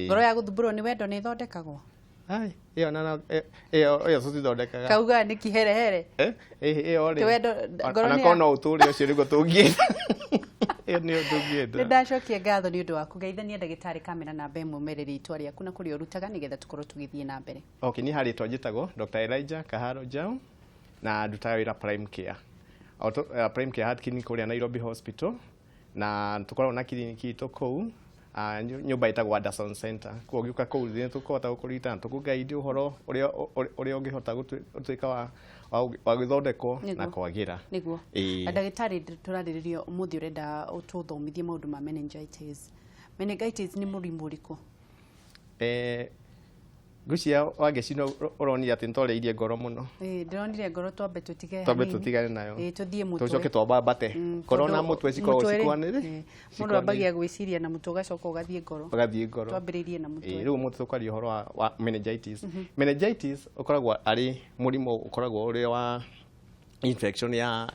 ngoro ya guthumbũrwo nĩ wendo nĩ ĩthondekagwo ai iyo tutithondekaga kauga nĩ kiherehere iyo ri wendo ngoro nĩ ona ũtũũri ũcio nĩguo tũngĩenda iyo nĩ tũngĩenda nĩ ndacokia ngatho nĩ ũndũ wa kũgeithania ndagĩtarĩ kamera namba ĩmwe ũmerĩrĩ itwa rĩaku na kũrĩa ũrutaga nĩgetha tũkorwo tũgĩthiĩ na mbere okay niĩ harĩ njĩtagwo Dr. Elijah Kaharo Njau na ndutaga wĩra Prime Care Prime Care Heart Clinic kũrĩa Nairobi Hospital na tũkoragwo na kiliniki itũ kũu nyũmba ĩtagwo Anderson Center kwa ũgĩũka kũu thĩ tũkũhota gũkũrigita tũkũgaidi ũhoro ũrĩa ũngĩhota gũtuĩka wa gĩthondekwo na kwagĩra nĩguo ndagĩtarĩ tũrarĩrĩrio ũmũthĩ ũrenda ũtũthomithie maũndũ ma meningitis nĩ mũrimũ ũrĩkũ Gucia wagecino uronire ati ntoreirie ngoro muno ndironire ngoro twambe tutigane nayo tuthie mutwe tucoke twambate korona mutwe cikoro cikwanire mundu ambagia gwiciria na mutwe ugacoka ugathie ngoro twambiririe na mutwe riu mutwe tukari uhoro wa meningitis meningitis ukoragwo ari murimo ukoragwo uri wa infection ya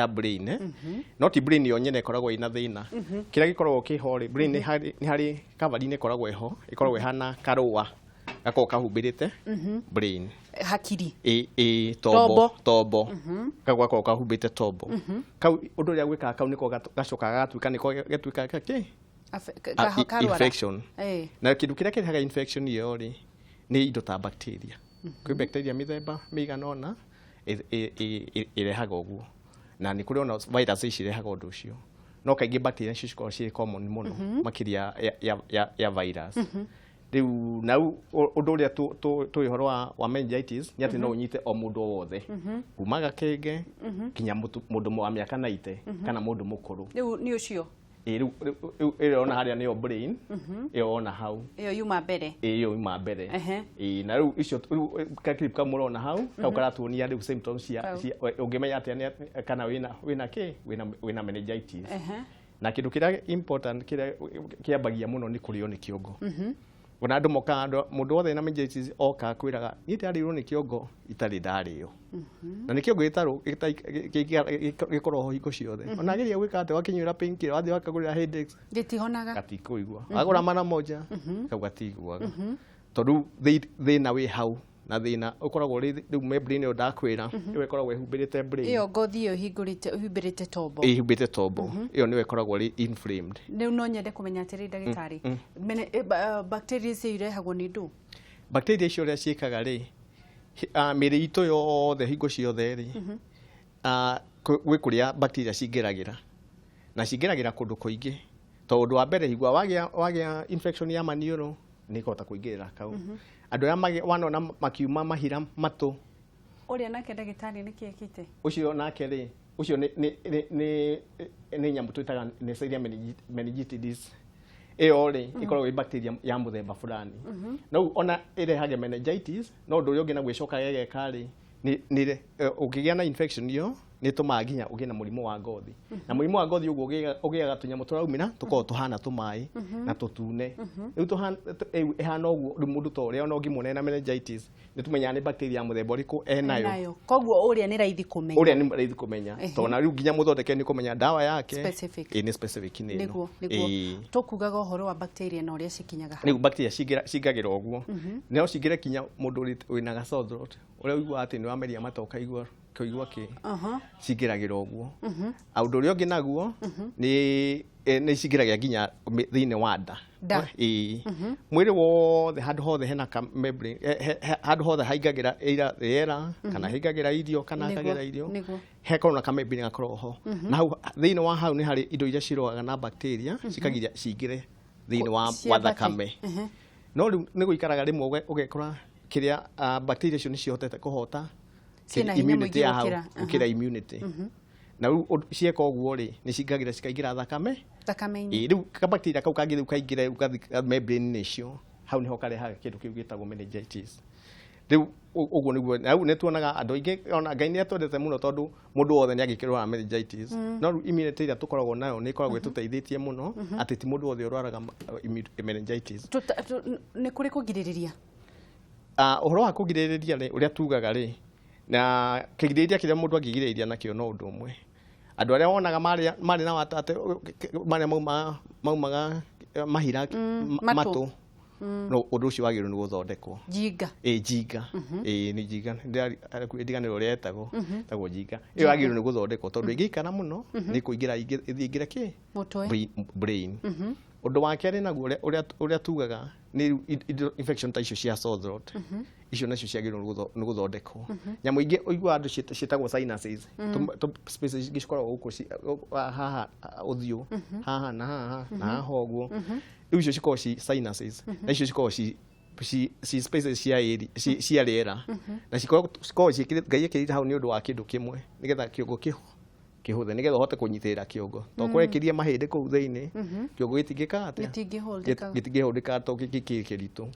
brain not brain yo nyene ikoragwo ina thina kira gikoragwo kihori brain ni hari cover ni ikoragwo eho ikoragwo hana karua gako kahumbirite brain hakiri tobo kagwa ko kahumbite tobo kau undu ria gwika kau niko gacoka gatuika niko gatuika kaki infection na kindu kiria kirihaga infection iyo ri ni indo ta bacteria kwi bacteria mithemba miganona irehaga uguo na nĩ kũrĩ ona virus icirehaga ũndũ ũcio no kaingĩ bacteria icio cikoragwo cirĩ common mũno makĩria ya virus rĩu nau ũndũ ũrĩa tũĩ ũhoro wa meningitis nĩ atĩ no ũnyite o mũndũ o wothe kuma gakenge kinya mũndũ wa mĩaka 90 kana mũndũ mũkũrũ rĩu nĩ ũcio ĩyo ona harĩa nĩyo brain ĩyo ona hau ĩyo yuma mbere na rĩu icio clip ka mũrona hau kau karatuonia rĩu symptoms cia ũngĩmenya atĩa kana wĩna meningitis na kĩndũ kĩrĩa important kĩrĩa kĩambagia mũno nĩ kũrĩo nĩ kĩongo ona andũ mokaga mũndũ wothe na meningitis oka kwĩraga niĩ ndarĩirwo nĩ kĩongo itarĩ ndarĩo na nĩ kĩongo gĩkorwo ho hingo ciothe ona ageria gwĩka atĩ wakinyĩra painkiller wathiĩ wakagũrĩra headaches gĩtihonaga gatikũigua agũra mana moja kau gatiguaga tondũ thĩna wĩ hau na thĩna ũkoragwo rĩu membrane ĩyo ndakwĩra ĩyo ĩkoragwo ĩhumbĩrĩte brain ĩyo ngothi ĩyo ĩhumbĩrĩte tombo ĩyo nĩyo ĩkoragwo rĩ inflamed rĩu no nyende kũmenya atĩrĩ ndagĩtarĩ bacteria icio irehagwo nĩ ndũ bacteria icio ũrĩa ciĩkaga rĩ mĩrĩ itũ yothe hingo ciothe rĩ gwĩ kũrĩa bacteria cingĩragĩra na cingĩragĩra kũndũ kũingĩ tondũ wa mbere higwa wagĩa infection ya maniũrũ nĩ kũhota kũingĩrĩra kau andũ arĩa wanona makiuma mahira matũ ũrĩa nake ndagĩtarĩ nĩ kĩekĩte ũcio nake rĩ ũcio nĩ nyamũ twĩtaga Neisseria meningitidis ĩyo rĩ ĩkoragwo ĩ bacteria ya mũthemba fulani no ona ĩrehage meningitis no ũndũ ũrĩa ũngĩ na gwĩcoka gegeka rĩ ũngĩgĩa na infection iyo nĩ tũmaga nginya ũgĩe na mũrimũ wa ngothi na mũrimũ wa ngothi ũguo ũgĩaga tũnyamũ tũraumĩra tũkoragwo tũhana tũmaĩ na tũtune rĩu ĩhana ũguo rĩu mũndũ ta ũrĩa ona ũngĩmuona na meningitis nĩ tũmenyaga nĩ bacteria mũthemba ũrĩkũ enayo koguo ũrĩa nĩ raithi kũmenya tondũ na rĩu nginya mũthondeke nĩ kũmenya ndawa yake nĩ specific nĩguo tũkugaga ũhoro wa bacteria na ũrĩa cikinyaga rĩu bacteria cingagĩra ũguo no cingĩre kinya mũndũ wĩna ga-sore throat ũrĩa ũiguaga atĩ nĩ wameria matoka kũigua kĩ cingĩragĩra ũguo ũndũ ũrĩa ũngĩ naguo nĩ cingĩragia nginya thĩinĩ wa nda mwĩrĩ wothe handũ hothe hena membrane handũ hothe haingagĩra rĩera kana haingagĩra irio kana hakagĩra irio hekorwo na kamembrane gakorwo ho na hau thĩinĩ wa hau nĩ harĩ indo iria cirũaga na bacteria cikagiria cingĩre thĩinĩ wa thakame no rĩu nĩ gũikaraga rĩmwe ũgekora kĩrĩa bacteria icio nĩ cihotete kũhota immunity ya hau gũkĩra immunity na rĩu cieka ũguo rĩ nĩ cingagĩra cikaingĩra thakame-inĩ rĩu kabacteria kau kangĩ rĩu kaingĩra rĩu membrane-inĩ icio hau nĩho karehaga kĩndũ kĩu gĩtagwo meningitis rĩu ũguo nĩguo na rĩu nĩ tuonaga andũ aingĩ ona Ngai nĩ atwendete mũno tondũ mũndũ wothe nĩ angĩkĩrwara meningitis no rĩu immunity ĩrĩa tũkoragwo nayo nĩ ĩkoragwo ĩtũteithĩtie mũno atĩ ti mũndũ wothe ũrwaraga meningitis nĩ kũrĩ kũgirĩrĩria ũhoro wa kũgirĩrĩria rĩ ũrĩa tugaga rĩ na kĩgirĩrĩria kĩrĩa mũndũ angĩgirĩrĩria nakĩo no ũndũ ũmwe Andũ arĩa wonaga marĩ na watate marĩa maumaga mahira matũ no ũndũ ũcio wagĩrĩirwo nĩ gũthondekwo. Jinga. Jinga. Nĩ jinga. Ndiganĩrwo ũrĩa etagwo jinga. Ĩyo yagĩrĩirwo nĩ gũthondekwo tondũ ĩngĩikara mũno nĩ kũingĩra ĩingĩre kĩ? Mũtwe. Brain. Ũndũ wa kerĩ naguo ũrĩa tugaga nĩ infection ta icio cia sore throat. Icio nacio ciagĩrĩirwo nĩ gũthondekwo. Nyamũ ingĩ ũiguaga andũ ciĩtagwo sinuses. Spaces cikoragwo gũkũ haha ũthiũ, haha na haha na haha ũguo. Icio cikoragwo ci sinuses. Na icio cikoragwo ci spaces cia rĩera. Na cikoragwo Ngai ekĩrĩte hau nĩ ũndũ wa kĩndũ kĩmwe nĩgetha kĩongo kĩhũthe nĩgetha ũhote kũnyitĩrĩra kĩongo. To kũrekĩria mahĩndĩ kũu thĩinĩ kĩongo gĩtingĩkaga atĩa? Gĩtingĩhũthĩka to kĩritũ.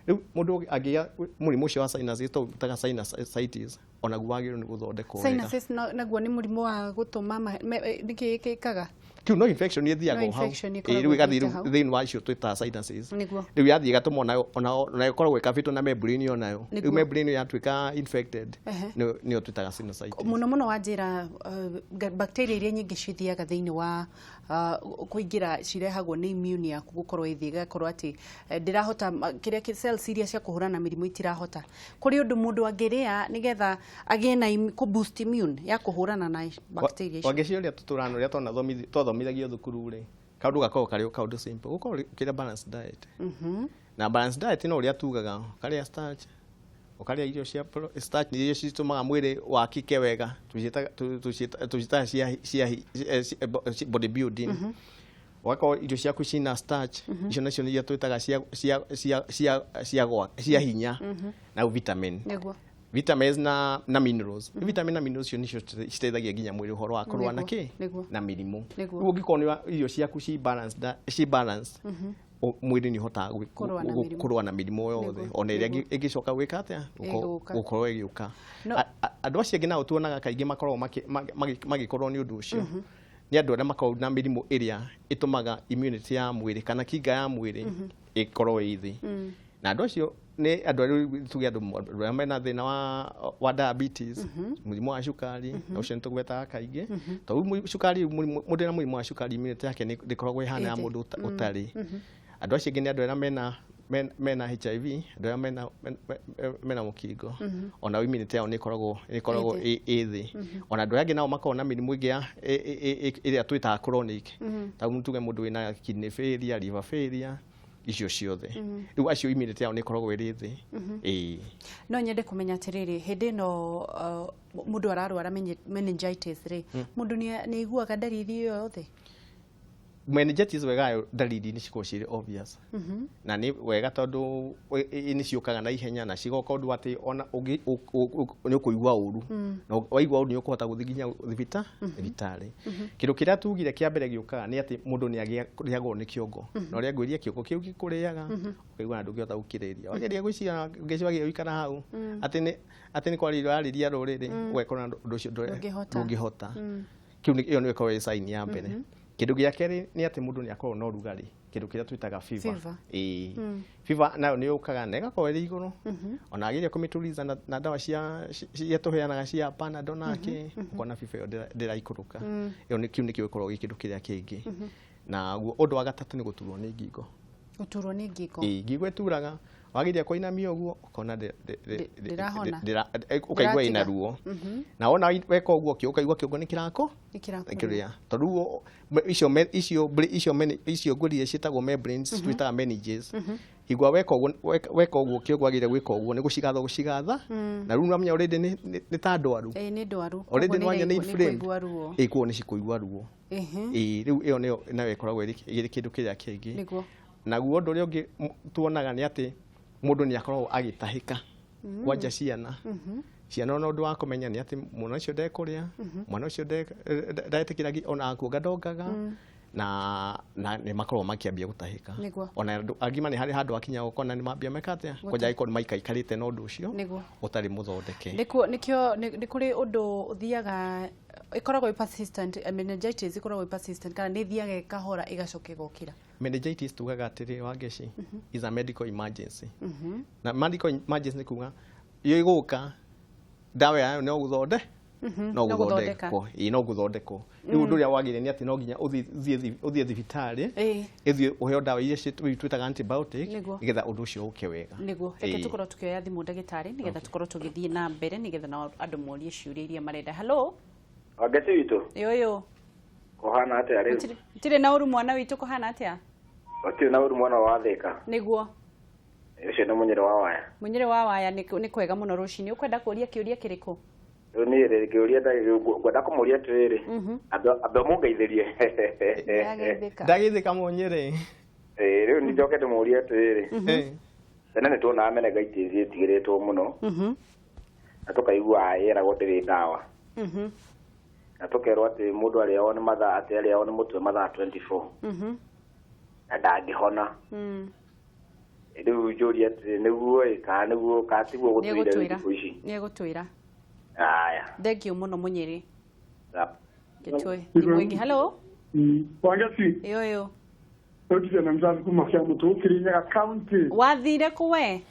Rĩu mũndũ angĩgĩa mũrimũ ũcio wa sinuses tũtaga sinusitis onaguo wagĩrĩirwo nĩ gũthondekwo wega. Sinuses naguo nĩ mũrimũ wa gũtũma nĩkĩ gĩkaga? Kĩu no infection ĩthiaga hau. Rĩu ĩgathiĩ thĩinĩ wa icio twĩtaga sinuses. Rĩu yathiĩ ĩgatũma onayo ĩkoragwo ĩkabĩtwo na membrane onayo. Rĩu membrane yatuĩka infected nĩyo twĩtaga sinusitis. Mũno wanjĩra bacteria iria nyingĩ cithiaga thĩinĩ wa kũingĩra cirehagwo nĩ immune yaku gũkorwo ĩthĩ ĩgakorwo atĩ ndĩrahota kĩrĩa cells iria cia kũhũrana mĩrimũ itirahota. Kũrĩ ũndũ mũndũ angĩrĩa nĩgetha agĩe na ku boost immune ya kũhũrana na bacteria icio. Wangĩciũria tũtũrano ũrĩa twathomithagio thukuru rĩ, kaũndũ gakoragwo karĩ kaũndũ simple. Gũkorwo kĩrĩa balanced diet. Na balanced diet no ũrĩa tugaga karĩa starch ukarĩa irio cia starch irio citũmaga mwĩrĩ wakike wega tũcitaga cia bodybuilding. Wako irio ciaku cina starch icio nacio nĩ twĩtaga cia hinya na vitamin. Vitamins na minerals. Vitamin na minerals nicio citeithagia nginya mwĩrĩ ũhoro wa kũrũa na kĩ? Na mĩrimũ. Rĩu ũngĩkorwo irio ciaku ci balance mwĩrĩ nĩ ũhotaga kũrũa na mĩrimũ yothe ona ĩrĩa ĩngĩcoka gwĩka atĩa gũkorwo ĩgĩũka. Andũ acio angĩ nao tuonaga kaingĩ makoragwo magĩkorwo nĩ ũndũ ũcio nĩ andũ arĩa makoragwo na mĩrimũ ĩrĩa ĩtũmaga immunity ya mwĩrĩ kana kinga ya mwĩrĩ ĩkorwo ĩ thĩ. Na andũ acio nĩ andũ arĩa tuge andũ arĩa mena thĩna wa diabetes, mũrimũ wa cukari, na ũcio nĩtũgwetaga kaingĩ. Tondũ cukari mũndũ na mũrimũ wa cukari immunity yake ndĩkoragwo ĩhana ya mũndũ ũtarĩ. Andũ acio angĩ nĩ andũ arĩa mena HIV, andũ arĩa mena mũkingo, ona immunity yao nĩ ĩkoragwo ĩ thĩ. Ona andũ angĩ nao makoragwo na mĩrimũ ĩngĩ ĩrĩa twĩtaga chronic. Tondũ tuge mũndũ wĩna kidney failure, liver failure, icio ciothe. Rĩu acio immunity yao nĩ ĩkoragwo ĩrĩ thĩ. No nyende kũmenya atĩrĩrĩ, hĩndĩ ĩno mũndũ ararwara meningitis rĩ, mũndũ nĩ aiguaga dalili yothe? Meningitis wega dalili nĩ cikoragwo cirĩ obvious. Na nĩ wega tondũ nĩ ciũkaga na ihenya na cigoka ũndũ atĩ ona nĩ ũkũigua ũru. Na waigua ũru nĩ ũkũhota gũthiĩ nginya thibitarĩ. Kĩndũ kĩrĩa tugire kĩa mbere gĩũkaga nĩ atĩ mũndũ nĩ agĩagwo nĩ kĩongo. Na ũrĩa ngwĩria kĩongo kĩu gĩkũrĩaga ũkaigua na ndũngĩhota gũkirĩria. Wageria gwĩciria ngĩciria gũikara hau atĩ nĩ kwarĩrio arĩria rũrĩrĩ ũgekora ũndũ ũcio ndũngĩhota. Kĩu ĩyo nĩ ĩkoragwo ĩ sign ya mbere. Kĩndũ gĩa kerĩ nĩ atĩ mũndũ nĩ akoragwo na ũrugarĩ, kĩndũ kĩrĩa twĩtaga fever. Fever nayo nĩ yũkaga na ĩgakorwo ĩrĩ igũrũ. Ona ageria kũmĩtuliza na ndawa cia tũheanaga cia Panadol nake ũkona fever ĩyo ndĩraikũrũka. Ĩyo kĩu nĩkĩo gĩkoragwo gĩ kĩndũ kĩrĩa kĩngĩ. Na ũndũ wa gatatũ nĩ gũturwo nĩ ngingo. Gũturwo nĩ ngingo? Ngingo ĩturaga. Wageria kũinamia ũguo ũkona ũkaigua ĩna ruo. Na wona weka ũguo ũkaigua kĩongo nĩ kĩrakũrĩa. Tondũ icio ngũrĩe ciĩtagwo membranes twĩtaga meninges. Igua weka ũguo kĩongo wagĩrĩire gwĩka ũguo nĩ gũcigatha. Na rĩu nĩwamenya already nĩ ta ndwaru. Nĩ ndwaru. Already nĩwanya nĩ inflamed. Kuo nĩ cikũigua ruo. Rĩu ĩyo nayo ĩkoragwo ĩrĩ kĩndũ kĩrĩa kĩngĩ. Naguo ũndũ ũrĩa ũngĩ tuonaga nĩ atĩ mũndũ nĩ akoragwo agĩtahĩka kwanja ciana. Ciana no ũndũ wa kũmenya nĩ atĩ mwana ũcio ndekũrĩa, mwana ũcio ndetĩkĩra ona kuonga ndongaga na nĩ makoragwo makĩambia gũtahĩka. Ona agima nĩ harĩ handũ akinya ũkona nĩ mambia meka atĩa kwanja ĩkorwo maikarĩte na ũndũ ũcio ũtarĩ mũthondeke. Nĩkĩo nĩ kũrĩ ũndũ ũthiaga ĩkoragwo persistent, meningitis ĩkoragwo persistent kana nĩ thiaga kahora ĩgacoka ĩgokĩra. Meningitis tugaga atĩrĩ Wangeci is a medical emergency. Na medical emergency nĩ kuga yo ĩgũka ndawa yayo no no guthondekwo no guthondekwo riu undu ria wagire ni ati no nginya uthie thibitari ithie uheo dawa iria twitaga antibiotic nigetha undu ucio uke wega niguo reke tukorwo tukioya thimu ndagitari nigetha tukorwo tugithie na mbere nigetha na andu morie ciuria iria marenda. Hello Wagati witu yoyo kohana atia riu tire na uru mwana witu kohana atia otire na uru mwana wa thika niguo ucio ni munyere wa waya ni kwega muno rucini ukwenda kuria kiuria kiriko ni riri kiuria ngwenda kumuria tiriri abe mungeithirie ndagithika munyere riu ni njokete muria tiriri tena ni tuona amenengaiti itigiritwo muno na tukaigua yera gutiri dawa na tukerwo ati mundu ari on mathaa ati ari on mutwe mathaa 24 na ndangihona riu njuri ati niguo niguo katiguo gutwira ici ni gutwira aya thank you muno munyeri gitwe mwingi. Hello Wagati yoyo otije na mzazi kumakia mutu Kirinyaga county wathire kuwe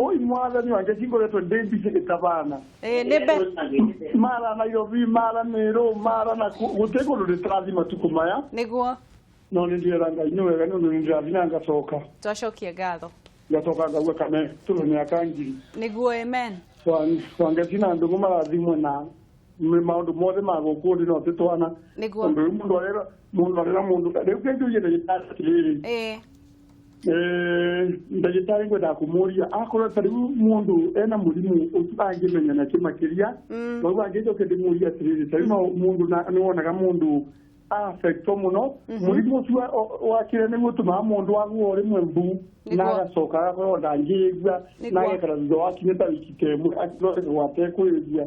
oi mwana ni wagati ngoretwo ndimbi kitabana nebe mara Nairobi mara Meru mara na gutego rutirathi matuko maya niguo no ni ndiranga inwega no ni ndirathina ngacoka twacokia ngatho ngacoka ngagwa kame tulu ni akangi niguo amen wangati na ndugu marathimwe na maundu mothe magukundi no titwana niguo mundu arera mundu riu kenjuye ndagitari ndagitari ngwenda kumuria akorwo tari mundu ena murimu utangimenya na kimakiria no angijoke ndimuria tiriri tari mundu ni wonaga mundu affecto muno murimu ucio wakire ni gutuma mundu waguo rimwe mbu na agacoka agakorwo ndangigua na agekara thutha wakinya ta wiki kemwe akirore gwate kwiria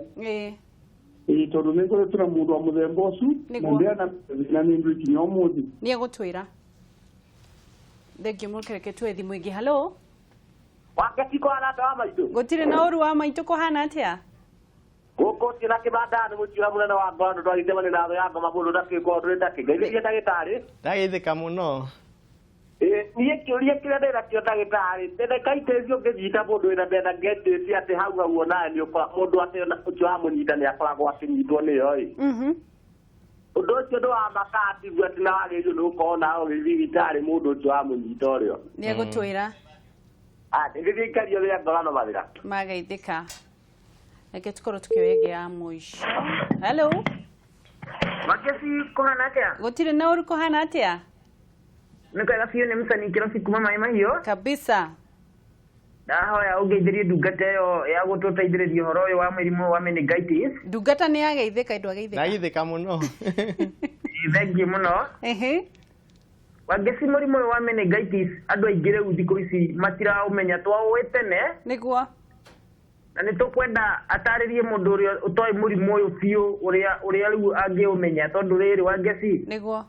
tondu nä ngoretwo na må ndå wa må themba å cu na nä ndå ikinya å må thä nä egå ra thengio må kereke twä thimå ingä. Halo Wagati kohana atia wa maitå gå tirä na å ru wa maitå kohana atä guku tina kibandani gukiura munene wa ngondo ndwarite mani na ya ngoma mundu ndakiko nduri ndakigeithia ndagitari ndagithika muno niä kä å ria kä rä a ndä nakio ndagätarä ndä kaitethio ngä nyita må ndå wä na mbenda ngendä cie atä hau hau onae nä må ndå atä å cio wa må nyita nä akoragwo akä nyitwo nä yo å ndå å cio ndå wa makatigu atä na wagä rio nä gå korwo nawe gä thibitarä må ndå å cio wa må nyita å rä o nä egå twä ra ndä gä thikario rä a ngorano mathä ra magaithä ka reke tukorwo tå kä oya ĩngĩ ya må ico. Hello Magesi kohana atia gå tirä na å ru kohana atä a nä kwega biå nä må cani kä ro cikuma maä mahiå kabisa ndahoya å ngeithä ndungata ä yo ya gå tå teithä rä ria å horo å yå wa mä rimå wa meningitis ndungata nä yageithä ka ndå ageithä ndagithika muno thengi må no wangeci må rimå å yå wa meningitis andå aingä rä u thikå ici matiraå menya twaå tene nä guo na nä tå kwenda atarä rie må ndå å rä a å toä må rimå å yå biå å rä a rä u angä å menya tondå rä rä wangeci nä guo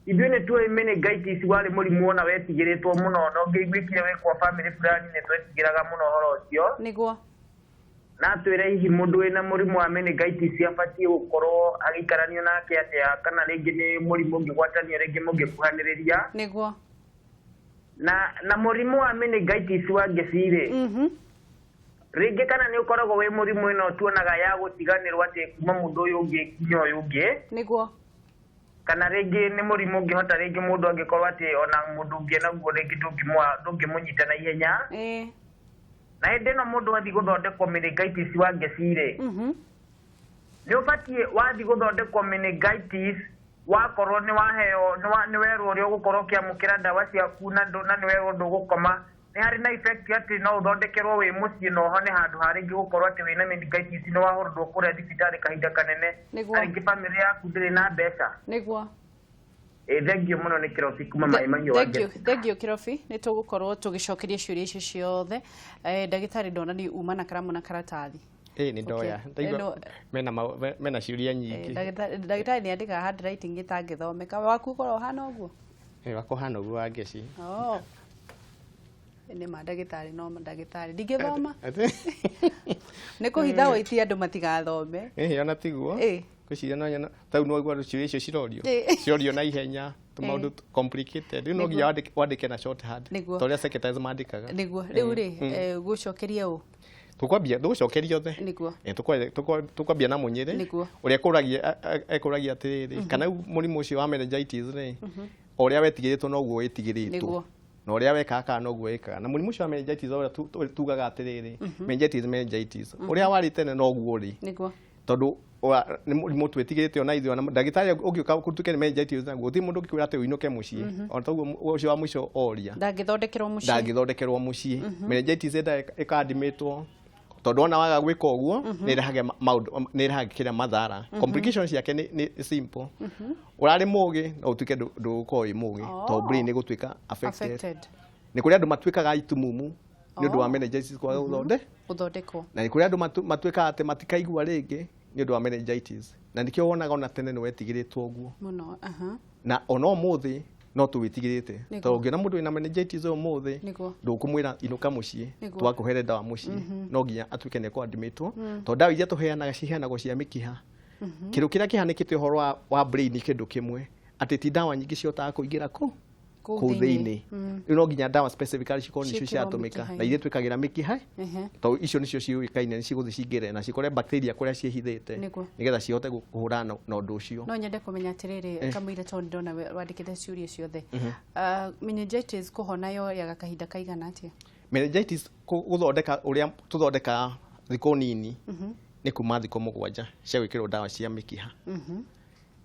ithuĩ nĩ tuoĩ meningitis warĩ mũrimũ ona wetigĩrĩtwo mũno no ngĩiguĩkire wĩ kwa family fulani nĩ twetigĩraga mũno ũhoro ũcio nĩguo na twĩre hihi mũndũ wĩna mũrimũ wa meningitis abatiĩ gũkorwo agĩikaranio nake atĩa kana rĩngĩ nĩ mũrimũ ũngĩgwatanio rĩngĩ mũngĩkuhanĩrĩria nĩguo na mũrimũ wa meningitis wa ngeci-rĩ rĩngĩ kana nĩ ũkoragwo wĩ mũrimũ ĩno tuonaga ya gũtiganĩrwo atĩ kuma mũndũ ũyũ ũngĩ nginya ũyũ ũngĩ nĩguo kana rĩngĩ nĩ mũrimũ ũngĩhota rĩngĩ mũndũ angĩkorwo atĩ ona mũndũ ũngĩ naguo rĩngĩ ndũngĩmũnyita na ihenya na hĩndĩ ĩno mũndũ wathiĩ gũthondekwo meningitis wa ngeci-rĩ nĩ ũbatiĩ wathiĩ gũthondekwo meningitis wakorwo nĩ waheo nĩ werwo ũrĩa ũgũkorwo ũkĩamũkĩra ndawa ciaku na nĩ werwo ndũgũkoma nĩ harĩ na effect atĩ no ũthondekerwo wĩ mũciĩ na ũhone handũ harĩngĩ gũkorwo atĩ wĩna meningitis nĩ wahorondwo kũrĩa thibitarĩ kahinda kanene na rĩngĩ bamĩrĩ yaku ndĩrĩ na mbeca nĩguo thengio mũno nĩ kĩrobi kuma maĩ mahiũ wa ngeci thengio kĩrobi nĩ tũgũkorwo tũgĩcokeria ciũria icio ciothe ndagĩtarĩ ndona nĩ uma na karamu na karatathi nĩ ndoya mena ciũria nyingĩ ndagĩtarĩ nĩ andĩkaga handwriting ĩtangĩthomeka waku ũkorwo ũhana ũguo wakwa hana ũguo wa ngeci nĩ ma ndagĩtarĩ no ndagĩtarĩ ndingĩthoma nĩ kũhitha wĩtia andũ matigathome ona tiguo gwĩciria no nyona tau no gwa ciũria icio cirorio na ihenya tũmaũndũ complicated rĩu no nginya wandĩke na shorthand ta ũrĩa secretaries mandĩkaga nĩguo rĩu rĩ gũcokeria ũ tukwambia nducokeria othe niguo tukwambia na munyiri uria ekuragia atiriri kana murimu ucio wa meningitis ri uria wetigiritwo noguo wetigiritwo na uria wekaga noguo wekaga na murimu ucio wa meningitis uria tugaga atiriri meningitis uria wari tene noguo ri tondu ni murimu twetigirite ona ithuo na ndagitari ungiuka kutuke ni meningitis na guti mundu ngikwira ati uinuke mucii ona toguo ucio wa mwisho oria ndangithondekerwo mucii meningitis ikadimitwo tondu ona waga gwika uguo ni rehage maundu ni rehage kira mathara complications yake ni simple urari mugi no utuke ndukoi mugi to brain ni gutuika affected ni kuri andu matuikaga itumumu ni undu wa meningitis kwa uthondekwo na ni kuri andu matuika ate matikaigua ringi ni undu wa meningitis na nikio wonaga ona tene ni wetigiritwo uguo muno na ono muthi no tuwitigirite to ungiona mundu ina meningitis umuthi ndukumwira inuka mucii twakuhere dawa mucii no nginya atuike ne ko admitwo to dawa iria tuheanaga ciheanagwo cia mikiha kiru kiria kihanikite horo wa brain kindu kimwe ati ti dawa nyingi ciotaga kuingira ku thiini no nginya dawa specifically ciko nicio ciatumika na iria twikagira mikiha to icio nicio ciuikaine ni ciguthi cingire na cikore bacteria kuria ciehithite nigetha cihote kuhurana na undu ucio no nyende kumenya atiriri kamwire to ndona wandikite ciuria ciothe meningitis kuhona yo ya kahinda kaigana atia meningitis guthondeka uria tuthondeka thiko nini ni kuma thiko mugwanja cia gwikirwo dawa cia mikiha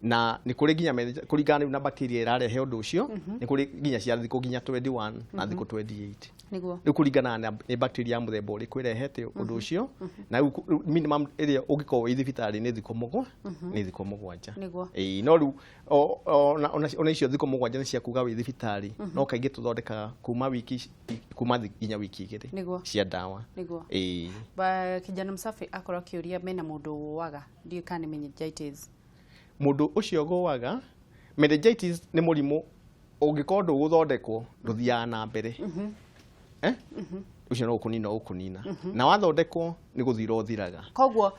na ni kuri ginya kuringana na bacteria irarehe undu ucio ni kuri ginya cia thiko ginya 21 na thiko 28 niguo ni kuringana na bacteria muthemba uri kwirehete undu ucio na minimum area ungiko ithibitari ni thiko mugwanja no ru ona icio thiko mugwanja ni cia kuga wi thibitari no kaingi tuthondeka kuma ginya wiki igiri cia dawa ba kijana msafi akora kiuria mena mundu waga ndio kana meningitis mundu ucio gowaga meningitis ni murimu ungikorwo guthondekwo nduthiaga na mbere ucio no ukunina na wathondekwo ni guthira uthiraga koguo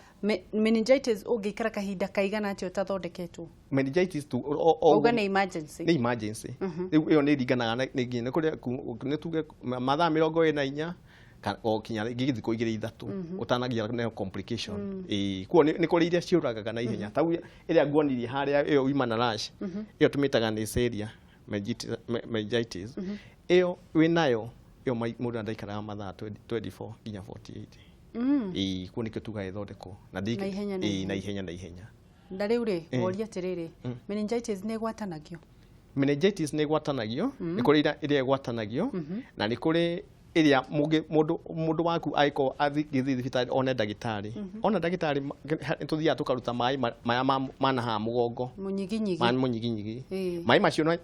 meningitis ungikara kahinda kaigana atio tathondeketwo meningitis tu uga ni emergency iyo ni ringanaga ni kuria ni tuge mathaa 24 o kinya githiko igire ithatu utanagia na complication kuo ni kuri iria ciuragaga na ihenya tau iria nguonirie haria iyo imana rash iyo tumitaga ni seria meningitis iyo winayo iyo mundu ndaikaraga mathaa 24 ginya 48 kuo nikio tuga ithondeko na na ihenya ndari uri woria tiriri meningitis ni gwatanagio ni kuri iria gwatanagio na ni kuri iria mundu waku aiko athigithia thibitari one ndagitari ntuthia tukaruta mai mana ha mugongo munyiginyigi mai macio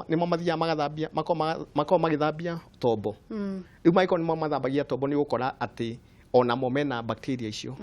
nimo mathia magathambia mako magithambia tombo riu maiko nimo mathambagia tombo ni gukora ati ona momena bacteria icio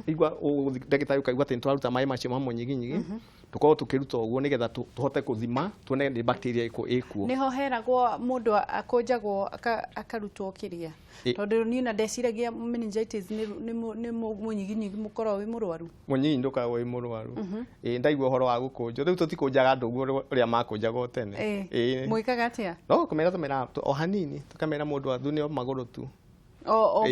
igwa ndagitari ukaigwa ati twaruta mai macio ma munyiginyigi tukorwo tukiruta uguo nigetha tuhote kuthima tuone ni bacteria ikuo niho heragwo mundu akonjagwo akarutwo kiria tondu ni na ndeciragia meningitis ni munyiginyigi mukoro wi murwaru munyiginyi ndukaga wi murwaru ndaigua horo wa gukunjo riu tutikunjaga andu guo uria makunjagwo tene mwikaga atia no kumera o hanini tukamera mundu athune maguru tu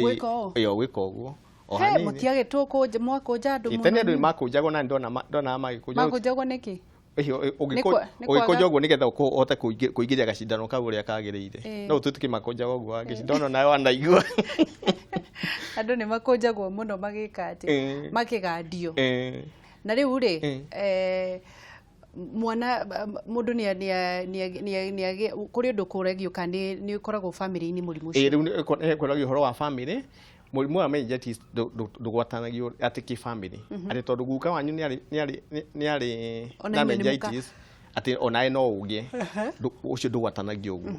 gwika uguo he mutiage tukunja mwakunja andu tene andu makunjagwo na ndona makunjagwo niki ugikunja uguo nigetha uhote kuingiria gacindano kau uria kagirire no tutiki makunjagwo uguo gacindano nayo anaigua andu ni makunjagwo muno magika ati makigandio na riu ri mwana mundu ni kuri undu kuregio kandi ni ukoragwo family ni murimu ucio riu kuragio horo wa family murimu wa meningitis ndugwatanagio ati ki family ati tondu guka wanyu ni ari na meningitis ati onae no ugie ucio ndugwatanagio uguo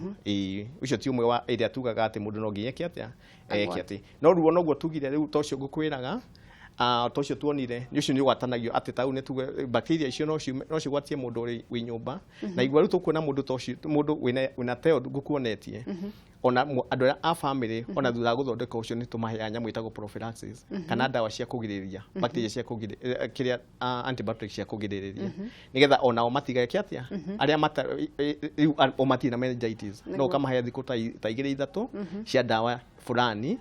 ucio ti umwe wa iria tugaga ati mundu no nginya kiatia ati no ruo noguo tugire riu tocio ngukwiraga tocio tuonire ni ucio ni gwatanagio ati tau ne tuge bacteria icio no cigwatie mundu wi nyumba na igwa ru tukuona mundu tocio mundu wina teo ngukuonetie ona andu a family ona thutha guthondeka ucio ni tumahe nyamu itagwo prophylaxis kana dawa cia kugiriria bacteria cia kugiriria kiria antibiotics cia kugiriria nigetha ona o matiga kiatia aria o matina meningitis no kamahe thiko ta igire ithatu cia dawa fulani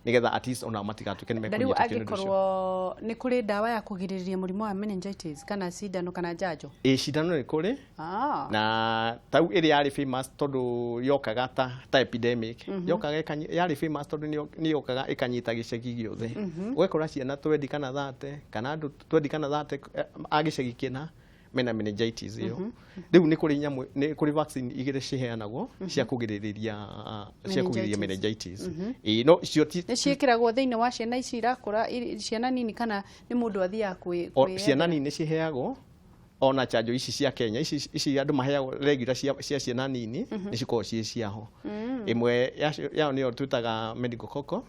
nigetha at least ona matigatuke ni mekunyita kindu cio. Angikorwo ni kuri dawa ya kugiriria murimu wa meningitis kana cindano kana njanjo? Cindano ni kuri. Na tau iri yari famous tondu yokaga ta epidemic. Yokaga yari famous tondu ni yokaga ikanyita gicegi giothe. Ugekora ciana 20 kana 30 kana andu 20 kana 30 agicegi kina mena meningitis iyo. Riu ni kuri nyamu ni kuri vaccine igire ciheanagwo cia kugiriria meningitis. No cio ti ciikiragwo thiini wa ciana ici irakura ciana nini kana ni mundu athia kwi ciana nini ciheagwo ona chanjo ici cia Kenya ici andu maheagwo regular cia ciana nini ni cikorwo cie ciaho. Imwe yao niyo twitaga meningococcal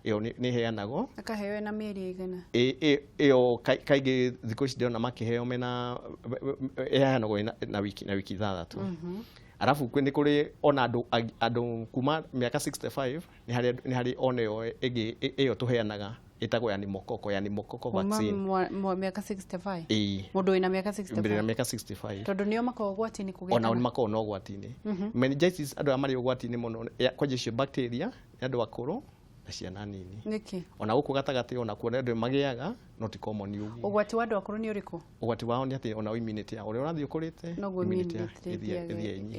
iyo ni heanagwo akaheo na mieri igana iyo kaige thikũ ici ndĩrona makĩheo mena heanagwo na wiki 3. Alafu ni kuri ona andu kuma miaka 65 ni hari oneo iyo tuheanaga itagwo ya pneumococcal vaccine miaka 65 mundu wina miaka 65 tondu nio makao gwatini kugeta ona makao no gwatini meningitis andu amari gwatini muno kwaje cio bacteria andu akuru na ciana nini niki ona guku gatagati ona kuona andu magiaga not common ugu ugwati wa andu akuru ni uriku ugwati wao ni ati ona immunity ya uri urathi ukurite immunity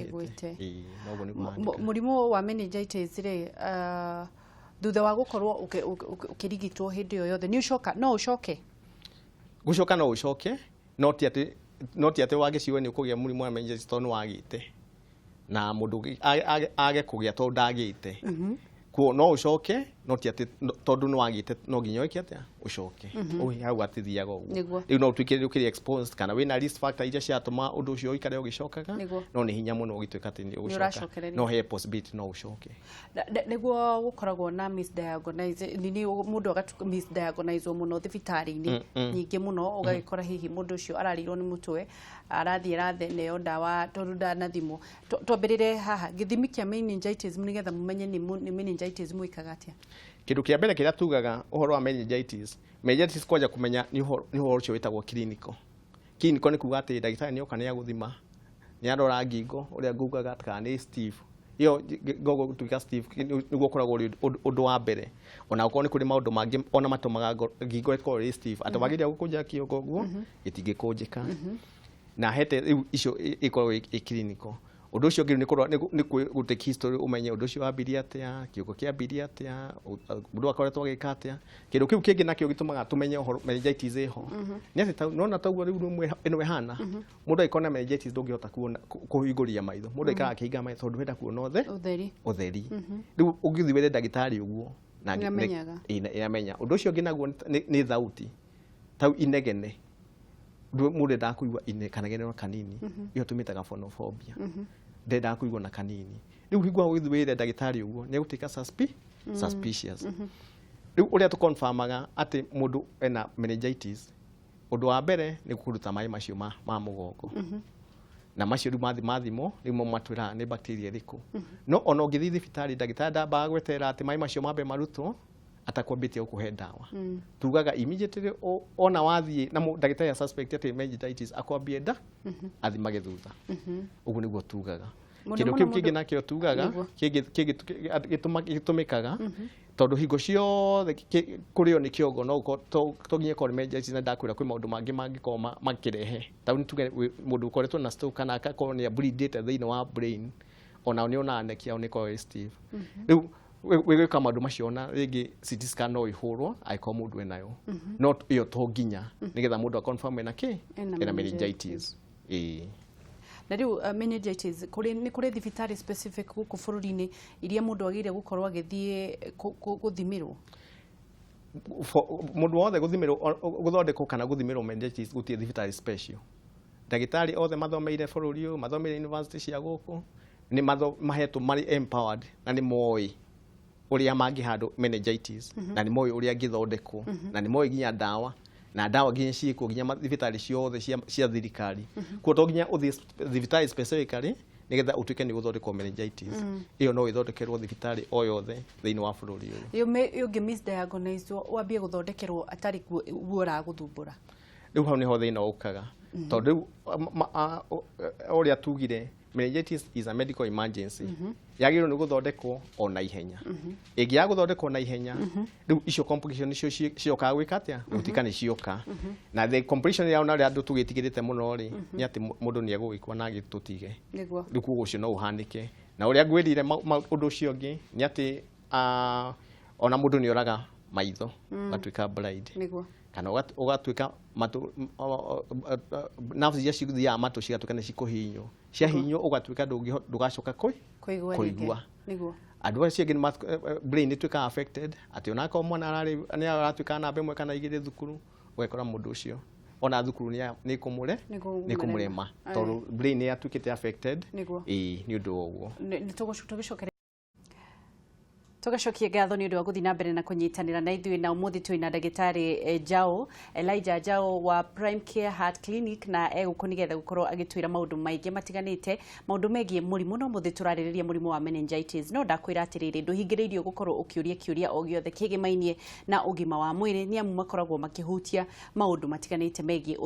igwite murimu wa meningitis ri thutha wa gukorwo ukirigitwo hindi yo yothe ni ucoka no ucoke gucoka no ucoke no ti ati wagiciwe ni ukugia murimu wa meningitis tondu wagite na mundu age kugia tondu ndagite kuo no ucoke no ti ati tondu no wagite no nginya wiki atia ucoke oi hau atithiaga uguo riu no twikire ukiri exposed kana wina risk factor iria ciatuma undu ucio ikare ugicokaga no ni hinya muno ugituika ati ni ugucoka no he possibility no ucoke niguo gukoragwo na misdiagnose nini mundu agatuka misdiagnose muno thibitari-ini nyingi muno ugagikora hihi mundu ucio ararirwo ni mutwe arathie ratheneo ndawa tondu ndanathimo twambirire haha githimi kia meningitis nigetha mumenye ni meningitis muikaga atia. Kindu kia mbere kiria tugaga uhoro wa meningitis kwaja kumenya ni uhoro ucio witagwo clinical ni kuga ati ndagitari ni oka ni aguthima ni arora ngingo uria ngugaga kana ni Steve iyo gogo tuika Steve niguo koragwo undu wa mbere ona uko ni kuri maundu mangi ona matumaga ngingo ikorwo ri Steve atabagiria gukunja kiongo guo itingikunjika na hete icio ikorwo i clinical. Undu ucio ngiru ni gutake history umenye undu ucio wambiria atia kiugo kiambiria atia mundu akoretwo agika atia kindu kiu kingi nakio gitumaga tumenye uhoro meningitis iho ni ati nona taguo riu ino hana mundu aikona meningitis ndungihota kuona kuhinguria maitho mundu aikara akihinga maitho tondu wenda kuona utheri riu ungithi were ndagitari uguo na inamenya undu ucio ngi naguo ni thauti tau inegene mundu ndakuigwa ine kana genero kanini iyo tumitaga phonophobia ndenda kuigwa na kanini riu higwa withwire ndagitari uguo ni gutika suspicious riu uria tu confirmaga ati mundu ena meningitis undu wa mbere ni kuruta mai macio ma mugongo na macio riu mathimo rimo matwira ni bacteria riku no ona ungithi thibitari ndagitari ndamba gwetera ati mai macio mambe marutwo atakwambite ukuhe ndawa tugaga immediately ona wathie na ndagitari suspect ati meningitis akwambie nda athimage thutha uguo niguo tugaga kindu kiu kingi nakio tugaga kingi gitumikaga tondu hingo ciothe kurio ni kiongo no toginye kore meningitis na ndakwira kwi maundu mangi koma makirehe tau tuge mundu ukoretwo na stroke kana akakorwo ni bleedate thiini wa brain ona ni ona anekia oniko Steve riu wegeka maundu macio na ringi CT scan no ihurwo aiko mundu enayo not iyo to nginya nigetha mundu confirm ena meningitis na riu meningitis ni kuri thibitari specific guku bururi-ini iria mundu agire gukorwo agithie guthimirwo mundu wothe guthondekwo kana guthimirwo meningitis gutie thibitari special ndagitari othe mathomeire bururi uyu mathomeire university cia guku ni mahetwo mari empowered na ni moi uria mangihandwo meningitis na ni moi uria ngithondekwo na ni moi ginya ndawa na ndawa ginya ciiko ginya thibitari ciothe cia thirikari kuo to ginya uthi thibitari specifically nigetha utuike ni guthondekwo meningitis iyo no ithondekerwo thibitari o yothe thiini wa bururi uyu iyo ngi misdiagnosed wambie guthondekerwo atari guora guthumbura riu hau niho thina ukaga tondu uria tugire meningitis is a medical emergency yagirwo ni guthondekwo ona ihenya ingiaga guthondekwo na ihenya riu icio complications icio cioka gwika atia gutika ni cioka na the complication ya ona andu tugitigirite muno ri ni ati mundu ni egugikwa na agitutige riu kugo ucio no uhanike na uria ngwirire undu ucio ngi ni ati ona mundu ni oraga maitho gatwika blind kana ugatuika nerves ya cigithia matu cigatuika ni cikuhinyo cia hinyo ugatuika ndugacoka kuigua andu acio ngi brain ituika affected ati ona ko mwana arari ni aratuika namba imwe kana igire thukuru ugekora mundu ucio ona thukuru ni kumurema tondu brain ya tukite affected ni undu oguo tugacokia ngatho ni undu wa guthi na mbere na kunyitanira na ithui na umuthi twina ndagitari Njau Elijah Njau wa Prime Care Heart Clinic na eguko nigetha gukorwo agitwira maundu maingi matiganite maundu megie murimu no muthi turaririria murimu wa meningitis no ndakwira atiriri nduhingiriirio gukorwo ukiuria kiuria o giothe kigimainie na ugima wa mwiri ni amu makoragwo makihutia maundu matiganite megie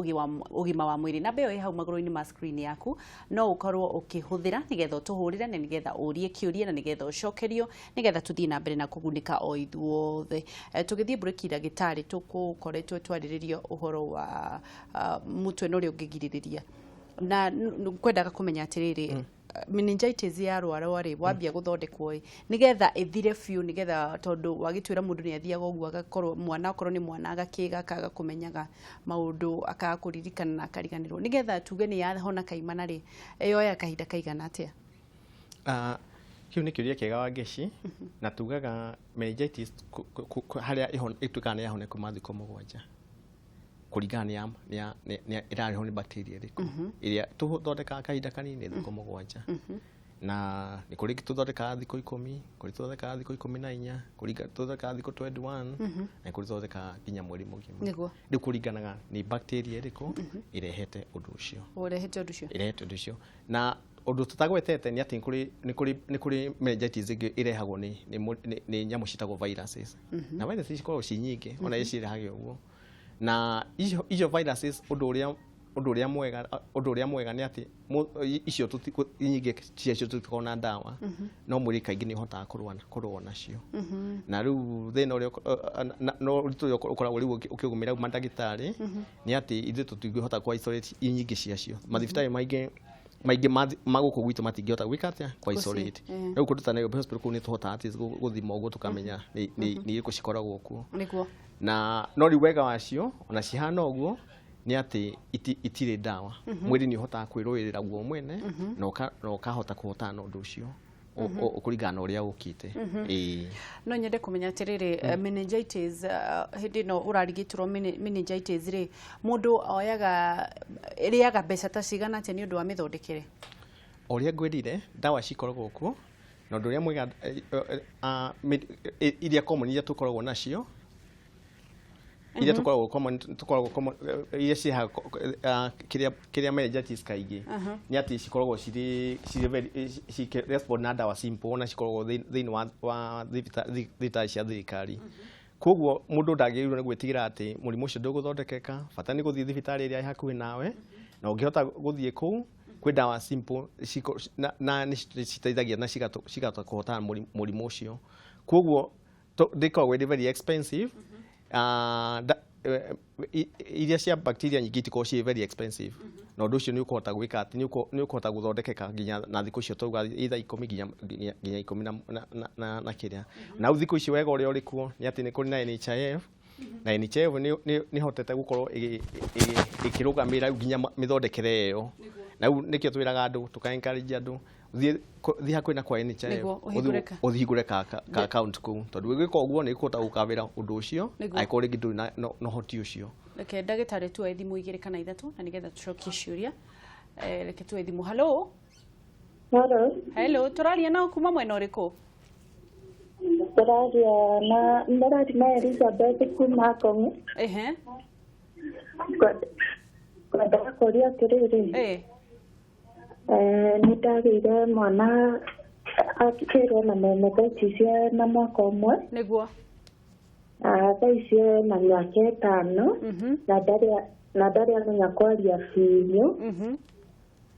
ugima wa mwiri na beyo hau maguru-ini ma screen yaku no ukorwo ukihuthira nigetha utuhurire na nigetha urie kiuria na nigetha ucokerio nigetha tuthi na mbere na kugunika o ithuothe tugithie break ndagitari tukukoretwo twariririo uhoro wa mutwe no ri ungigiririria na kwendaga kumenya atiriri meningitis ya rwara ri wambia guthondekwo nigetha ithire fiu nigetha tondu wagitwira mundu ni athiaga uguo agakorwo mwana okorwo ni mwana agakiga akaga kumenyaga maundu akaga kuririkana na akariganirwo nigetha tuge ni yahona kaimana ri eyo ya kahinda kaigana atia kiu ni kiuria kiega wa ngeci na tugaga meningitis haria ituikana yahone kuma thiko mugwanja kuringana ni irariho ni bacteria riku iria tuthondeka kahinda kanini thiko mugwanja na ni kuri tuthondeka thiko 10 kuri tuthondeka thiko 14 kuri tuthondeka thiko 21 na kuri tuthondeka kinya mweri mugima riu kuringanaga ni bacteria riku irehete undu ucio na undu tutagwetete ni ati ni kuri meningitis irehagwo ni nyamu citagwo viruses na viruses cikoragwo ci nyingi ona icirehage uguo na icio viruses undu uria mwega ni ati icio nyingi ciacio tutikona na dawa no mwiri kaingi ni hotaga kurwa nacio na riu thina uria no ritu ukoragwo riu ukigumira mandagitari ni ati ithu tutingihota kwa isolate nyingi ciacio mathibitari maingi maguku gwitu matingihota gwika atia kwa isolate riu kuruta na hospital ku ni tuhota ati guthima uguo tukamenya ni iriku cikoragwo kuo na no ri wega wacio ona cihana uguo ni ati itire dawa mwiri ni uhota kwirwirira guo mwene na ukahota kuhotana undu ucio ukuringana uria ukite no nyende kumenya atiriri meningitis hindi no urarigitirwo meningitis ri mundu oyaga iriaga mbeca ta cigana ati ni undu wa mithondekere uria ngwirire dawa cikoragwo kuo na undu uria mwega iria common iria tukoragwo nacio iria tukoragwo iria ciha kiria meningitis kaingi ni ati cikoragwo ciri respond na dawa simple na cikoragwo thiini wa thibitari cia thirikari koguo mundu ndagĩrĩirwo nĩ gwĩtigĩra atĩ mũrimũ ũcio ndũgũthondekeka bata nĩ gũthiĩ thibitari ĩrĩa hakuhĩ nawe na ũngĩhota gũthiĩ kũu kwĩ dawa simple na nĩ citeithagia na cigata kũhotana mũrimũ ũcio koguo ndĩkoragwo ĩrĩ very expensive iria cia bacteria nyingi itiko cie very expensive na undu ucio ni ukuhota gwika ati ni ukuhota guthondekeka nginya na thiku icio tuga itha 10 nginya 10 na kiria na thiku icio wega uria uri kuo ni ati ni kuri na NHIF na NHIF ni hotete gukorwo ikirugamira nginya mithondekere iyo na nikio twiraga andu tuka encourage andu thi hakwina kwa NHIF uthigure ka account ku tondu gwika uguo ni kuhota gukawira undu ucio aikore ngitu no hoti ucio reke ndagitari tu ethimu igire kana ithatu na nigetha tucokie ciuria reke tu ethimu hello turaria na kuma mwena uriku turaria na Elizabeth kuma Kongo kwa koria kiriri nitagire mwana akirwo na meningitis na mwaka umwe niguo thaicio na miaka 5 na ndari amenya kwaria biũ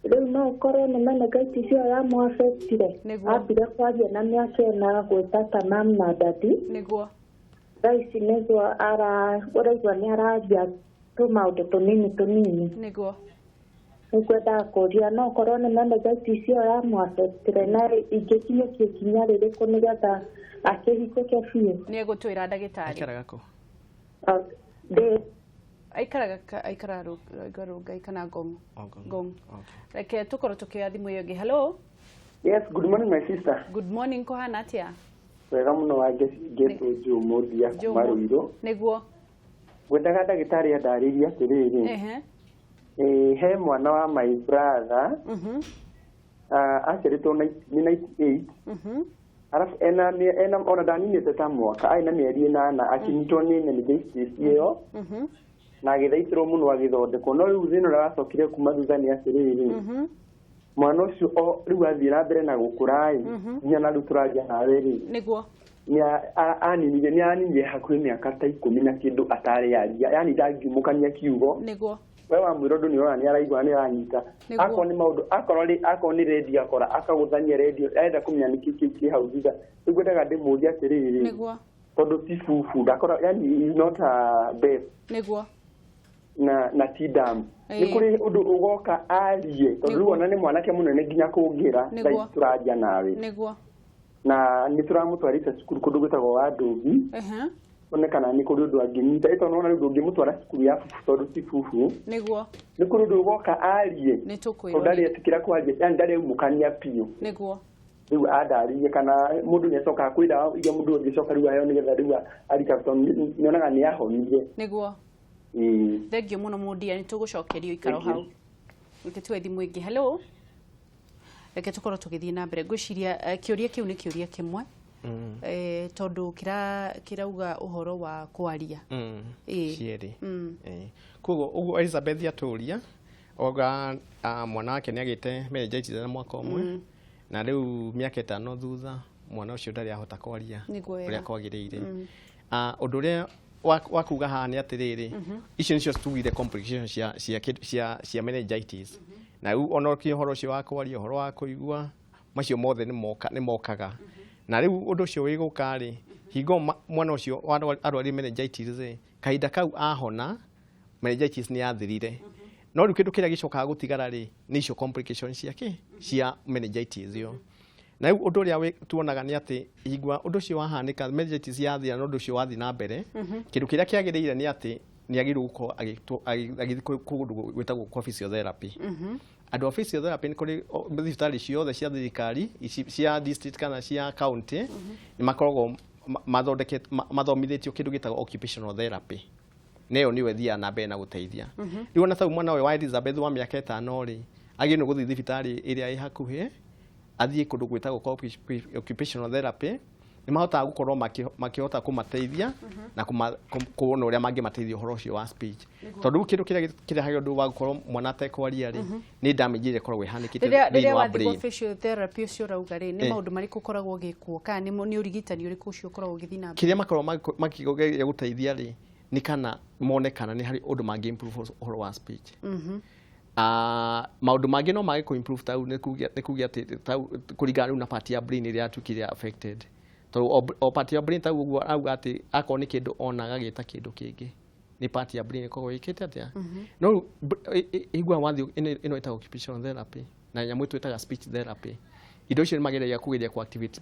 rĩu no ũkorwo nĩ meningitis ĩyo yamũaffectire ambire kwaria na mĩaka ĩna gwĩta mam na dadi nĩguo thaa ici nĩguo ũraigua nĩ aranjia tũmaũndũ tũnini nĩguo nĩngwenda kũria no ũkorwo nĩ meningitis ĩyo yamũaffectire na ingĩkinyũkia ikinya rĩrĩkũ nĩgetha akĩhitũke biũ nĩ egũtwĩra ndagĩtarĩ aikaraga kũ aikara rungai kana Ngong. Reke tukorwo tukioya thimu iyo ngi. Hello. Yes, good morning my sister. Good morning, ko hana atia? Wega muno wangeto Jomodia Maruiro. Niguo. Wendaga ndagĩtarĩ andariria atĩrĩrĩ. He mwana wa my brother. Aciarĩtwo ni 98. Alafu ena ona ndaninĩte ta mwaka aina mĩeri 8 akinyitwo nĩ meningitis ĩyo. Na agĩthaitĩrwo mũno agĩthondekwo no rĩu thĩna ũracokire kuma thutha nĩ atĩrĩrĩ mwana ũcio rĩu athiĩ na mbere na gũkũra nginya na rĩu tũraria nawe rĩ nĩguo nĩ aninire hakuhĩ mĩaka ta 10 na kĩndũ atarĩ yaria yani ndangiumũkania kiugo nĩguo we wa mwĩro ndũ nĩũrona nĩ araigua nĩ aranyita akorwo nĩ maũndũ akorwo nĩ redio akora akagũthania redio arenda kũmenya nĩkĩ kĩ hau thutha rĩu ngwendaga ndĩmũrie atĩrĩrĩ nĩguo tondũ ti fufu ndakora yani is not a best nĩguo na tidam ni kuri undu ugoka arie tondu wona ni mwanake munene nginya kungira thai turaja nawe niguo na ni turamutwarite cukuru kundu gwitagwo wa Ndugi onekana ni kuri undu anginyita ito nona undu ngimutwara cukuru ya fufu tondu ti fufu niguo ni kuri undu ugoka arie ni tukwira ndari etikira kwaje yani ndari umukania pio niguo riu andaririe kana mundu ni acoka kwira iyo mundu ngicoka riu ayo nigetha riu arikato nionaga ni ahonire niguo thengio muno mundia ni tugucokerio ikaro hau reke tuwe thimu ingi. Hello. Reke tukorwo tugithii na mbere ngwiciria kiuria kiu ni kiuria kimwe tondu kirauga uhoro wa kwaria cieri koguo uguo Elizabeth aturia oga mwana wake ni agite meningitis na mwaka umwe na riu miaka 5 thutha mwana ucio ndari ahota kwaria uria kwagiriire undu uria wakuga haha ni atiriri icio nicio tugire complications cia meningitis na riu ona kihoro cio wa kwaria horo wa kuigua macio mothe ni mokaga na riu undu ucio wiguka ri hingo mwana ucio arwari meningitis kahinda kau ahona meningitis ni yathirire no riu kindu kiria gicokaga gutigara ri ni icio complications cia meningitis yo na riu undu uria tuonaga ni ati hingwa undu ucio wahanika meningitis yathira no undu ucio wathi na mbere kindu kiria kiagiriire ni ati ni agiru guko agithii kundu gwitagwo physiotherapy andu a physiotherapy ni kuri thibitari ciothe cia thirikari cia district kana cia county ni makoragwo mathomithitio kindu gitagwo occupational therapy neyo niwe thia na mbere na guteithia riu ona tau mwana wa Elizabeth wa miaka 5 ri agino guthi thibitari iria i hakuhi athie kundu gwitagwo occupational therapy ni mahotaga gukorwo makihota kumateithia na kuona uria mangimateithia horo cio wa speech tondu kindu kiria hayo ndu wa gukorwo mwana atekwaria ri ni damage ile korwo ihanikite thĩinĩ wa brain physiotherapy ucio rauga ri ni maundu mariko koragwo gikwo kana ni urigitani uriku ucio koragwo githina kiria makorwo makigogeria guteithia ri ni kana monekana ni hari undu mangi improve horo wa speech maundu mangi no mage ku improve tau ni kugia tau kuringana na part ya brain iria atukire affected to part ya brain tau uguo auga ati akon ni kindu onaga gita kindu kingi ni part ya brain ko ikite atia no igwa wathi ino ita occupational therapy na nyamu twitaga speech therapy indo icio magereria kugeria ku activate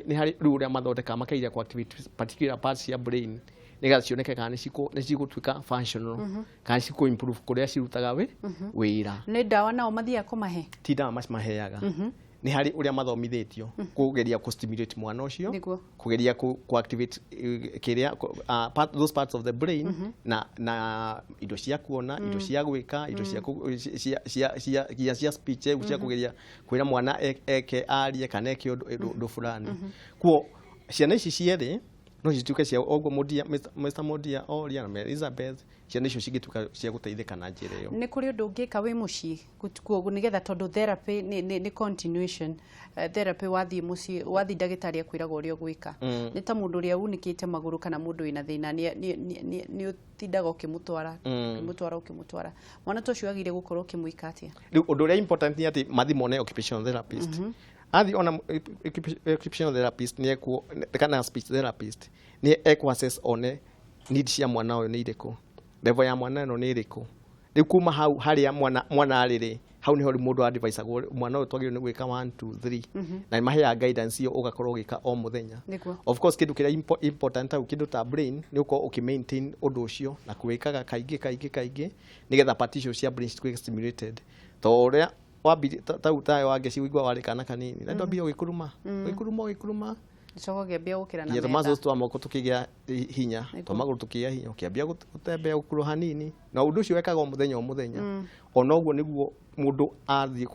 ni hari ruria mathondeka makairia ku activate particular parts ya brain niga cioneke kana ni cigutwika functional kana ciku improve kuria cirutaga wira ni dawa nao mathia kumahe ti dawa maheaga ni hari uria mathomithitio kugeria ku stimulate mwana ucio kugeria ku activate kiria those parts of the brain na indo cia kuona indo cia gwika indo cia speech cia kugeria kwira mwana eke arie kana eke undu fulani kuo ciana ici ciere no cituke cia ogwo Mudia Mr Mudia oria na Elizabeth ciana icio cingituka cia guteithika na njira iyo. Ni kuri undu ungika wi mucii kuogu nigetha tondu therapy ni continuation. Therapy wathi mucii wathi ndagitari akwiraga uria gwika ni ta mundu uria unikite maguru kana mundu wina thina ni utindaga ukimutwara ukimutwara mwana to cio agire gukorwo kimuika atia. Riu undu uria important ni ati mathimone occupational therapist. Athi ona occupational therapist ni eko kana speech therapist ni eko assess one needs cia mwana uyu ni iriku, level ya mwana no ni iriku. Riu kuma hau haria mwana ariri hau ni hori mundu advice agwo mwana uyu twagire ni gwika 1 2 3 na mahea guidance iyo ugakorwo gika o muthenya. Of course kindu kira important au kindu ta brain ni uko ukimaintain undu ucio na kuwikaga kaingi nigetha partition cia brain cituike stimulated to uria wabidi tayo wage ciigwa wale kana kanini na ndobia wikuruma Icogo giambia gukira na mega. Mazo twa moko tukigia hinya to maguru tukigia hinya ukiambia gutembea ukuru hanini na undu ucio wekaga muthenya ona uguo niguo mundu athie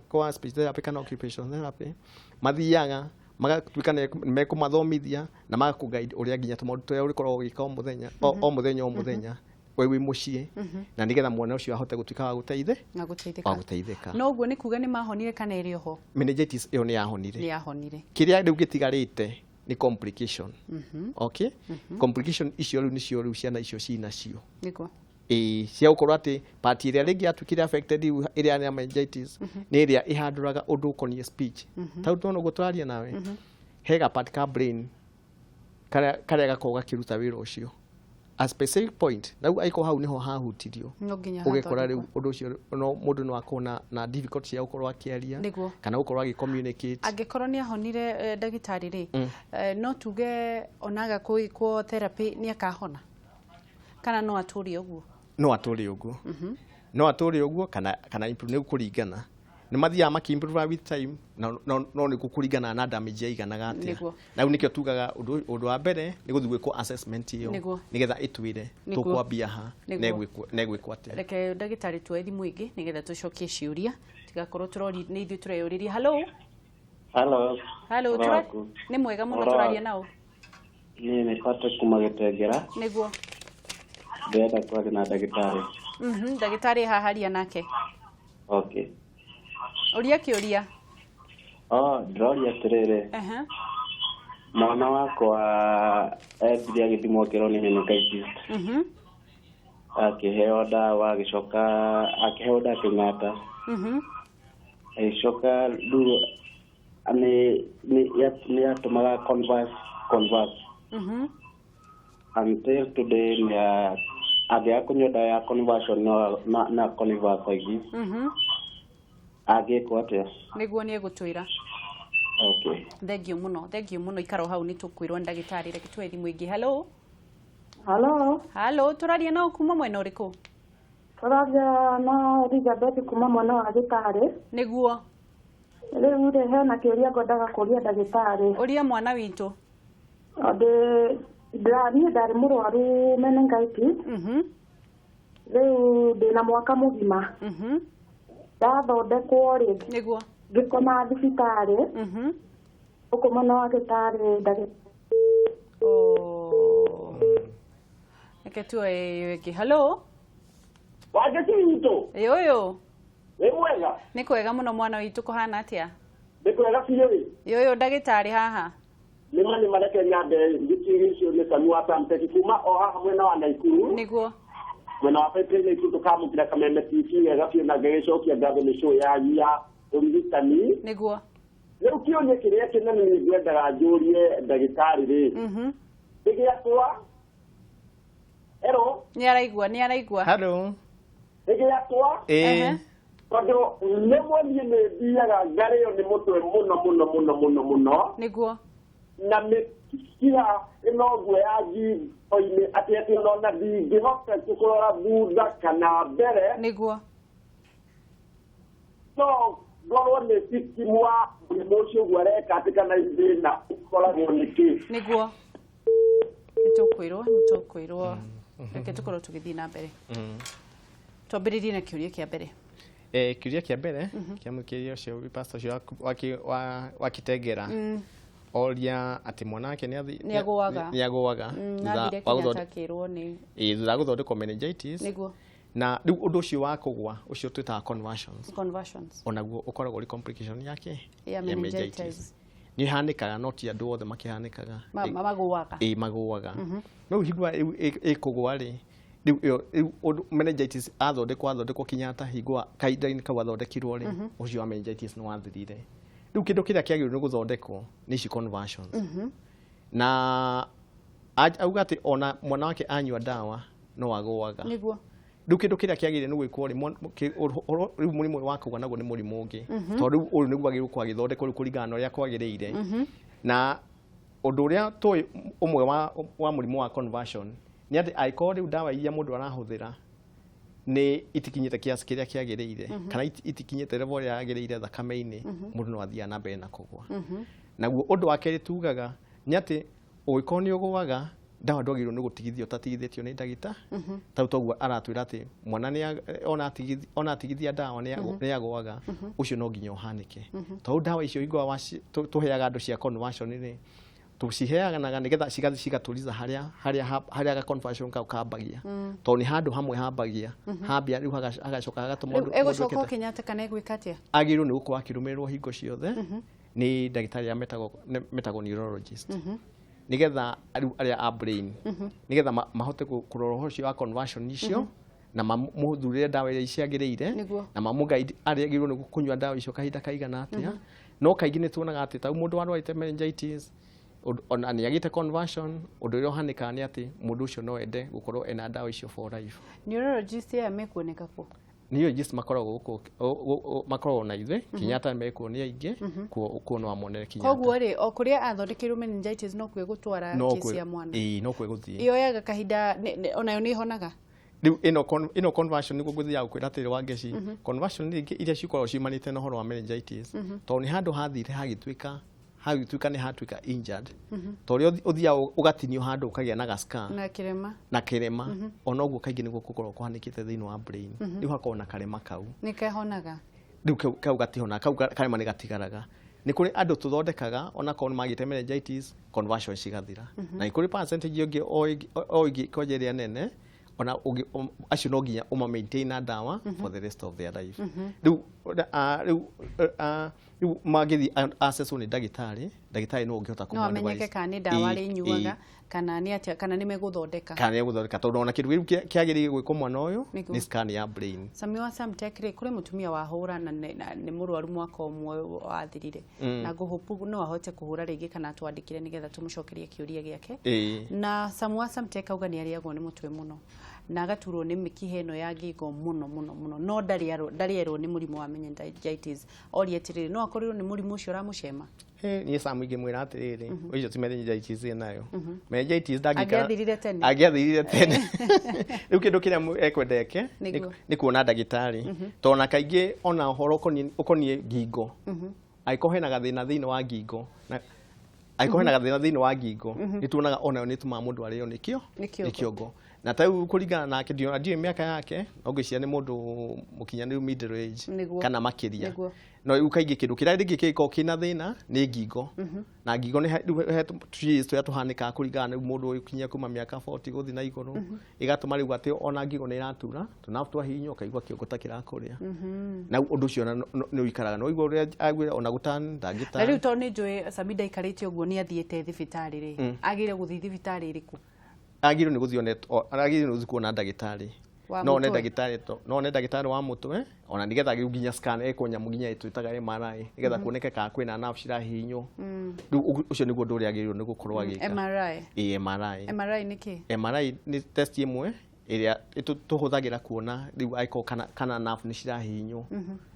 kwa speech therapy kana occupational therapy mathiaga magatuikana mekumathomithia na magakuguide uria nginya tumaundu turia urikorwo ugika o muthenya wewe mucii na nigetha mwana ucio ahote gutuika wa guteithika no uguo ni kuga ni mahonire kana iri ho meningitis iyo ni yahonire kiria riu gitigarite ni complication okay complication icio riu nicio riu ciana icio cina cio niko cia gukorwo ati part iria ringi atukire affected iria ni meningitis ni iria ihanduraga undu ukonie speech tau tuno guo turaria nawe hega part ka brain kare gakoga kiruta wira ucio a specific point na aiko hau niho hahutirio ugekora riu undu ucio no mundu no akona na difficulty ya gukorwo akiaria kana gukorwo agi communicate angikorwo ni ahonire ndagitari ri no tuge onaga kuo therapy ni akahona kana no aturi uguo no aturi uguo kana improve ni kuringana ni mathia makimprove with time no ni kukuringana na damage ya iganaga atia na unikio tugaga undu wa mbere ni guthugwe ko assessment iyo nigetha itwire tukwambia ha negwikwo atia reke ndagitari tu ethimu ingi nigetha tucokie ciuria tigakorwo turori ni ithu tureyuriria hello ni mwega muno turaria nao ni Patrick kumagitengera niguo ndenda kwaria na ndagitari ndagitari haharia nake okay uria kiuria droria tirire mwana wakwa ethire agithimwo kiro ni meningitis akiheo dawa akiheo dawa Kenyatta icoka duru ni atumaga converse until today ni agia kunyoda ya conversion na converse igi agiko atia niguo ni egutwira okay thank you muno ikaro hau ni tukwirwo ndagitari reke twethi mwingi hello turaria na kuma mwena uriku turaria na Elizabeth kuma mwena wa gitari niguo riu he na kiuria ngodaga kuria ndagitari uria mwana witu ndari murwaru meningitis riu ndina mwaka mugima ndathondekwo ri niguo ngikoma thibitari ukuma no gitari reke tuwe hello wageciito yoyo ni mwega ni kwega muno mwana witu kuhana atia ni kwega biyo yoyo ndagitari haha ni mani mareke nyande ngitiricio ni kanwa pampe kuma o haha mwena wa Naikuru niguo mwena wa pepe ni kitu kama kila kameme TV agafio na gecokia ngatho ni show ya urigitani niguo riu kionye kiria kinene ni ngwendaga njurie ndagitari ri igiatwa hello ni araigua hello igiatwa tondu rimwe nie ni thiaga ngario ni mutwe muno niguo na mikia ino gwe aji oine ati no na ndingihota kurora thutha kana mbere niguo so ngorwo nĩ cikimwa mũrimũ ũcio ũguo areka atĩ kana thĩna ũkoragwo nĩkĩ niguo nĩtũkwĩrwo reke tũkorwo tũgĩthiĩ na mbere twambĩrĩrie na kĩũria kĩa mbere kiuria kia mbere kia mukiria ucio pastor ucio wakitengera oria ati mwanake ni agwaga thutha wa guthondekwo meningitis niguo na riu undu ucio wa kugwa ucio twitaga conversions onaguo ukoragwo ri complication yake ya meningitis ni hanikaga no ti andu othe makihanikaga magwaga no higwa ikugwa ri riu meningitis athondekwo kinyata higwa kaida-ini kau athondekirwo ri ucio wa meningitis ni wathirire riu kindu kiria kiagirwo ni guthondekwo ni ci conversions na auga ati ona mwana wake anyua dawa no agwaga niguo riu kindu kiria kiagirire ni gwikwo riu murimu wa kugwa naguo ni murimu ungi to riu uyu niguo agirwo kwagithondekwo riu kuringana na uria kwagirire na undu uria tui umwe wa murimu wa conversion ni ati aiko riu dawa iria mundu arahuthira ni itikinyite kiasi kiria kiagirire kana itikinyite level ya agirire thakame-ini mundu no athia na mbere na kugwa naguo undu wa keri tugaga ni ati uiko ni ugwaga dawa ndwagirwo ni gutigithio tatigithitio ni ndagita tau toguo aratwira ati mwana ni ona atigithia dawa ni agwaga ucio no nginya uhanike to dawa icio igwa tuheaga andu cia conversion ni tuciheanaga nigetha cigatuliza haria ga conversion kau kambagia to ni handu hamwe hambagia hambia riu hagacoka hagatuma egocoka kinyate kana egwikatia agirwo ni gukorwo akirumirwo hingo ciothe ni ndagitari ya metagwo neurologist nigetha aria a brain nigetha mahote kurora ucio wa conversion icio na mamuthurire dawa iria ciagirire na mamuguide aria agirwo ni kunywa dawa icio kahinda kaigana atia no kaingi ni tuonaga ati ta mundu warwarite meningitis ona ni agite conversion undu uria uhanikaga ni ati mundu ucio no ende gukorwo ena dawa icio for life neurologist ya mekuoneka ku neurologist makoragwo na ithe kinyata mekuonia aingi kuona amonere kinyata koguo ri o kuria athondekirwo meningitis no kwe gutwara kesi ya mwana no kwe guthie iyo yaga kahinda onayo ni honaga riu ino conversion niguo guthia gukwira atiri wa ngeci conversion ni iria cikoragwo cimanite na horo wa meningitis to ni handu hathire hagituika ni hatuika injured to ri uthia ugatinio handu ukagia na gaska na kirema ona uguo kaingi niguo gukorwo kuhanikite thiini wa brain riu hakorwo na karema kau ni kahonaga riu kau gatihona kau karema ni gatigaraga ni kuri andu tuthondekaga ona korwo magite meningitis conversion cigathira na ni kuri percentage ungi oigi kojeria nene ona acio no nginya uma maintain na dawa for the rest of their life riu magithi access ni ndagitari no ungihota kumwa no amenyeke kana dawa ri nyuaga kana ni atia kana ni meguthondeka tondu ona kindu kiagirire gwiko mwana uyu ni scan ya brain Sami wa Samtek kuri mutumia wa hura na ni murwaru mwaka umwe wathirire na guhupu no ahote kuhura ringi kana twandikire nigetha tumucokerie kiuria giake na Sami wa Samtek auga ni ariagwo ni mutwe muno na agaturwo ni mikihe no ya ngingo muno no ndariero ni murimu wa meningitis orietirire no akorirwo ni murimu ucio ramucema ni Samu ngimwira atiriri ucio ti meningitis nayo meningitis ndagikara agiathirire tene riu kindu kiria ekwendeke ni kuona ndagitari to na kaingi ona horo ukonie ngingo aiko hena gathina thiini wa ngingo na aiko hena gathina thiini wa ngingo nituonaga ona ni tuma mundu ario ni kiongo na tau kuringana nake ndio miaka yake ogwiciria ni mundu mukinyaniru middle age kana makiria no ukaingi kindu kiria ringi kiko kina thina ni ngingo na ngingo ni tuya tuhanika kuringana na mundu ukinyia kuma miaka 40 guthi na iguru igatuma riu ati ona ngingo ni iratura tunafu twahinywo kaigwa kiongo takirakuria na undu cio ni uikaraga no igwa uria agwira ona gutani ndangita riu to ni njui Samida ikarite uguo ni athiete thibitari ri agire guthi thibitari iriku agirwo ni guthio agirwo ni kuona ndagitari no ne ndagitari wa mutwe ona nigetha nginya scan ekunya muginya itwitaga MRI nigetha kuoneke ka kwina nerve cirahinywo riu ucio niguo nduri agirwo ni gukorwo agika MRI niki MRI ni test imwe iria tuhuthagira kuona riu aiko kana nerve ni cirahinywo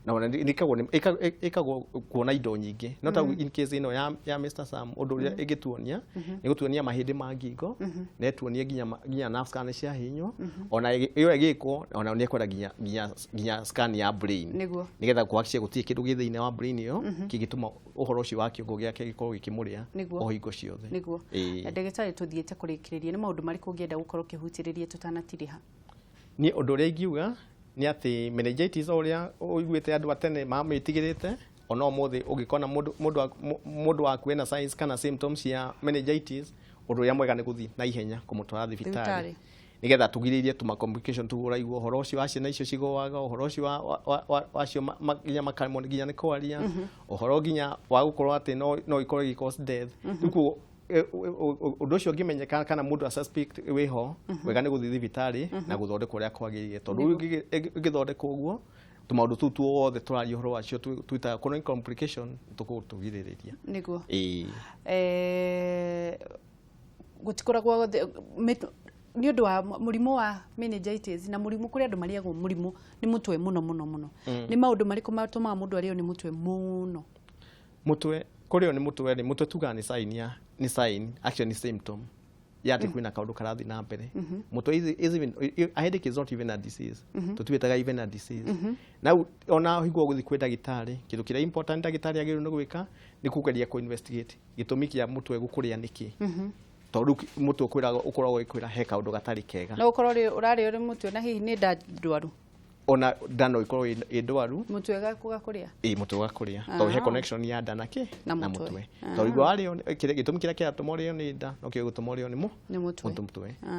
na ona ikagwo kuona indo nyingi no ta in case ino ya Mr Sam undu uria igituonia ni gutuonia mahindi ma ngingo na etuonia ginya nerve scan cia hinywo ona iyo igikwo ona ni ekwenda ginya scan ya brain nigetha kuhakikisha gutie kindu githiine wa brain iyo kigituma uhoro ucio wa kiongo giake gikorwo gikimuria o hingo ciothe niguo ndagitari tuthiete kurikiriria ni maundu mariku ngienda gukorwo kihutiririe tutanatiriha ni undu uria ingiuga ni ati meningitis uria uiguite andu atene mamitigirite ono mothe ugikona mundu waku ena signs kana symptoms ya meningitis undu ya mwega ni guthi na ihenya kumutwara thibitari nigetha tugiririe tuma complication tuguraigwo uhoro ucio wa ciana icio cigwaga uhoro ucio wa cio ginya makarimo ginya ni kwaria uhoro ginya wa gukorwo ati no ikorwo gi cause death duku undu ucio ngimenyeka kana mundu a suspect wiho wega ni guthi thibitari na guthondekwo uria kwagiririe tondu ngithondekwo uguo tumaundu tu tuothe turaria uhoro wacio twita chronic complication tukutugiririria niguo gutikoragwo ni undu wa murimu wa meningitis na murimu kuri andu mariagwo murimu ni mutwe muno ni maundu mariko matuma mundu ario ni mutwe muno mutwe kurio ni mutwe tuga ni sign actually ni symptom yati kwina kaundu karathi na mbere mutwe is even a headache is not even a disease tutwitaga even a disease now ona higwo guthi kwi dagitari kindu kira important dagitari agiru ni gwika ni kugeria ku investigate gitumi kia mutwe gukuria niki tondu mutwe kwiraga ukoragwo ikwira he kaundu gatari kega no ukorori urari uri mutwe na hihi ni ndwaru ona ndano ikorwo indwaru mutwe gakuria mutwe gakuria to he connection ya nda na mutwe to igwa ari gitumi kira kia tumorio ni nda no kio gutumorio ni mutwe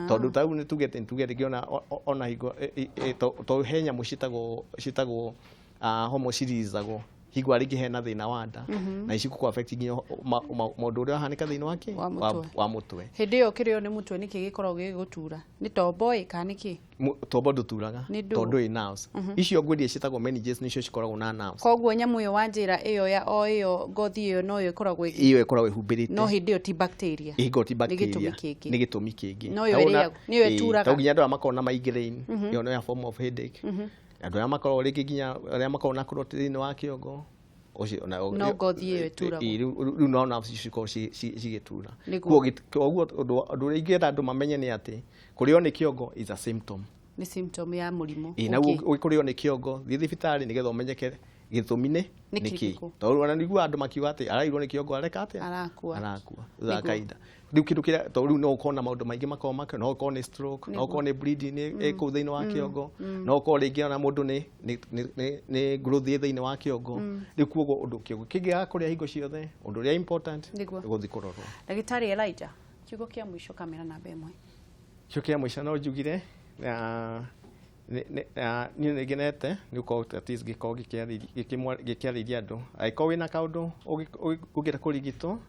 tondu tau ni tugete giona ona higo to henya mushitagwo homocirizagwo higwa rigi hena thina wa nda na ici ku affect ginya maundu uria hanika thina wake wa mutwe hindi yo kirio ni mutwe niki gikorwo gigutura ni tombo ikaniki tombo nduturaga tondu i nerves icio ngwendie citagwo meninges nicio cikoragwo na nerves koguo nyamu yo wanjira iyo ya o iyo ngothi iyo no yo ikoragwo ihumbirite no hindi yo ti bacteria ti bacteria ni gitumi kingi no yo iriago ni yo ituraga to ginya ndo makona na migraine yo no ya form of headache andu ya makoro rigi ginya aria makoro na kurotini wa kiongo ucio no ngothi iyo ituraga riu no nerves ciko cigitura koguo undu ringienda andu mamenye ni ati kurio ni kiongo is a symptom ni symptom ya murimu na kurio ni kiongo thi thibitari nigetha umenyeke githumine niki tondu ona nigua andu makiuga ati arairwo ni kiongo areka ati arakua za kaida riu kindu kira to riu no ukona maundu maingi makomaka no ukona ni stroke no ukona ni bleeding ku thiini wa kiongo no ukona ringi ona mundu ni growth thiini wa kiongo riu kuogo undu kiongo kingi kuria hingo ciothe undu ria important guthi kurorwo dagitari Elijah kiugo kia mwisho kamera namba 1 kiugo kia mwisho no njugire ni negenete ni uko at least giko gikiariria andu aiko wina kaundu ugira kurigitwo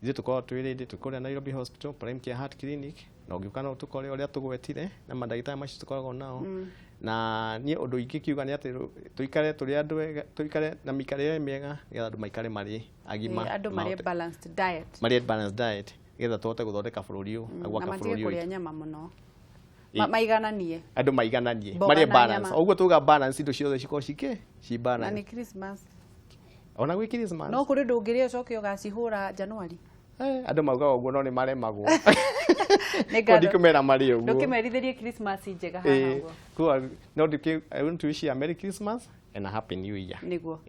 ithu tukorwo twirinde tukoria Nairobi Hospital Prime Care Heart Clinic na ugiuka no tukore uria tugwetire na mandagitari macio tukoragwo nao na ni undu ingi kiuga ni ati tuikare turi andu wega tuikare na mikarire miega ya andu maikare mari agima andu mari balanced diet getha tuhote guthondeka bururi uyu agwaka bururi uyu kuria nyama muno maigananie andu maigananie mari balance uguo tuga balance indo ciothe ciko ci balance na ni Christmas ona gwi Christmas no kuri ndungiria coke ugacihura January andu mauga uguo no ni maremagwo ndikumera mari uguo ndukimerithirie Christmas njega haha uguo no I want to wish you a Merry Christmas and a Happy New Year niguo